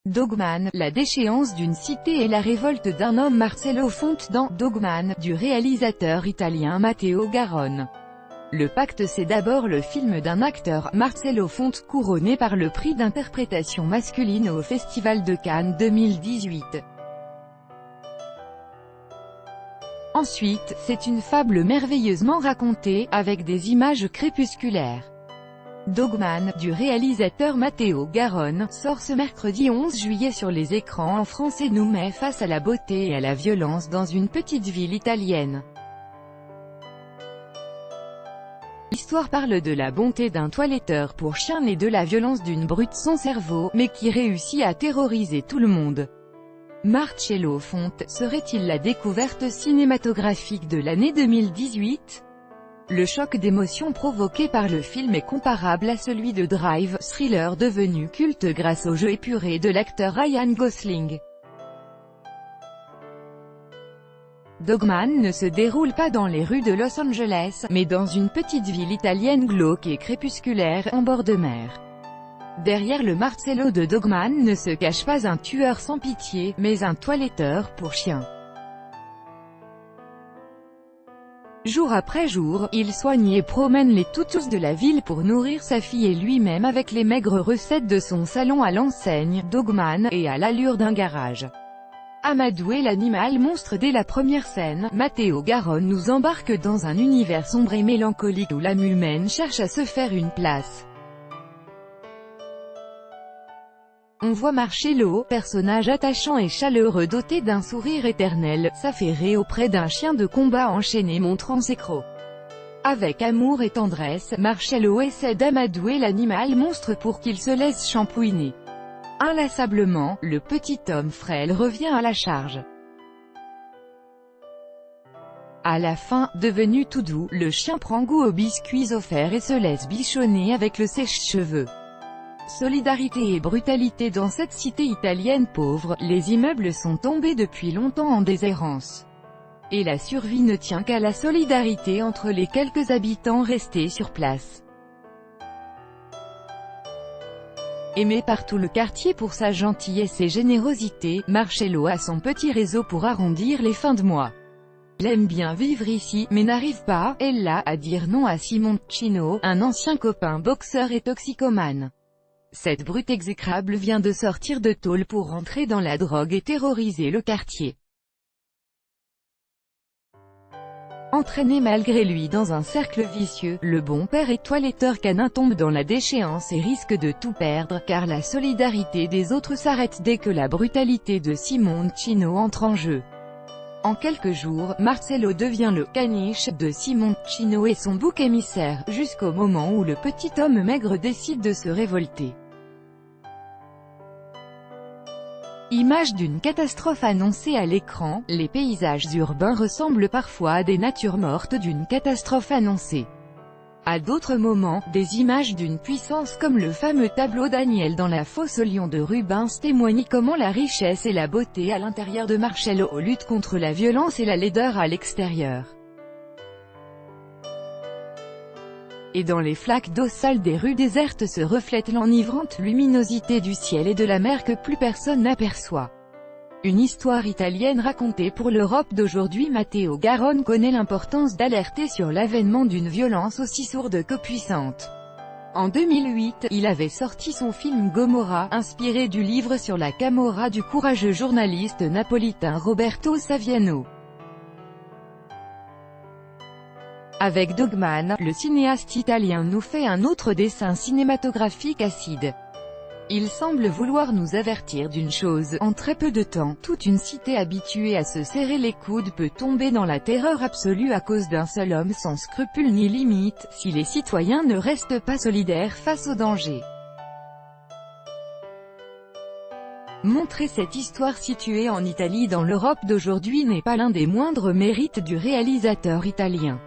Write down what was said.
Dogman, la déchéance d'une cité et la révolte d'un homme. Marcello Fonte dans Dogman, du réalisateur italien Matteo Garrone. Le Pacte. C'est d'abord le film d'un acteur, Marcello Fonte, couronné par le prix d'interprétation masculine au Festival de Cannes 2018. Ensuite, c'est une fable merveilleusement racontée, avec des images crépusculaires. Dogman, du réalisateur Matteo Garrone, sort ce mercredi 11 juillet sur les écrans en France et nous met face à la beauté et à la violence dans une petite ville italienne. L'histoire parle de la bonté d'un toiletteur pour chien et de la violence d'une brute sans cerveau, mais qui réussit à terroriser tout le monde. Marcello Fonte, serait-il la découverte cinématographique de l'année 2018 ? Le choc d'émotions provoqué par le film est comparable à celui de Drive, thriller devenu culte grâce au jeu épuré de l'acteur Ryan Gosling. Dogman ne se déroule pas dans les rues de Los Angeles, mais dans une petite ville italienne glauque et crépusculaire, en bord de mer. Derrière le Marcello de Dogman ne se cache pas un tueur sans pitié, mais un toiletteur pour chiens. Jour après jour, il soigne et promène les toutous de la ville pour nourrir sa fille et lui-même avec les maigres recettes de son salon à l'enseigne, Dogman, et à l'allure d'un garage. Amadoué l'animal monstre. Dès la première scène, Matteo Garrone nous embarque dans un univers sombre et mélancolique où l'âme humaine cherche à se faire une place. On voit Marcello, personnage attachant et chaleureux doté d'un sourire éternel, s'affairer auprès d'un chien de combat enchaîné montrant ses crocs. Avec amour et tendresse, Marcello essaie d'amadouer l'animal monstre pour qu'il se laisse shampouiner. Inlassablement, le petit homme frêle revient à la charge. À la fin, devenu tout doux, le chien prend goût aux biscuits offerts et se laisse bichonner avec le sèche-cheveux. Solidarité et brutalité dans cette cité italienne pauvre, les immeubles sont tombés depuis longtemps en déshérence. Et la survie ne tient qu'à la solidarité entre les quelques habitants restés sur place. Aimé par tout le quartier pour sa gentillesse et générosité, Marcello a son petit réseau pour arrondir les fins de mois. Il aime bien vivre ici, mais n'arrive pas, elle là, à dire non à Simoncino, un ancien copain boxeur et toxicomane. Cette brute exécrable vient de sortir de tôle pour rentrer dans la drogue et terroriser le quartier. Entraîné malgré lui dans un cercle vicieux, le bon père et toiletteur canin tombe dans la déchéance et risque de tout perdre, car la solidarité des autres s'arrête dès que la brutalité de Simoncino entre en jeu. En quelques jours, Marcello devient le caniche de Simoncino et son bouc émissaire, jusqu'au moment où le petit homme maigre décide de se révolter. Image d'une catastrophe annoncée à l'écran, les paysages urbains ressemblent parfois à des natures mortes d'une catastrophe annoncée. À d'autres moments, des images d'une puissance comme le fameux tableau Daniel dans la fosse au lion de Rubens témoignent comment la richesse et la beauté à l'intérieur de Marcello luttent contre la violence et la laideur à l'extérieur. Et dans les flaques d'eau sale des rues désertes se reflète l'enivrante luminosité du ciel et de la mer que plus personne n'aperçoit. Une histoire italienne racontée pour l'Europe d'aujourd'hui. Matteo Garrone connaît l'importance d'alerter sur l'avènement d'une violence aussi sourde que puissante. En 2008, il avait sorti son film Gomorra, inspiré du livre sur la Camorra du courageux journaliste napolitain Roberto Saviano. Avec Dogman, le cinéaste italien nous fait un autre dessin cinématographique acide. Il semble vouloir nous avertir d'une chose: en très peu de temps, toute une cité habituée à se serrer les coudes peut tomber dans la terreur absolue à cause d'un seul homme sans scrupules ni limites, si les citoyens ne restent pas solidaires face au danger. Montrer cette histoire située en Italie dans l'Europe d'aujourd'hui n'est pas l'un des moindres mérites du réalisateur italien.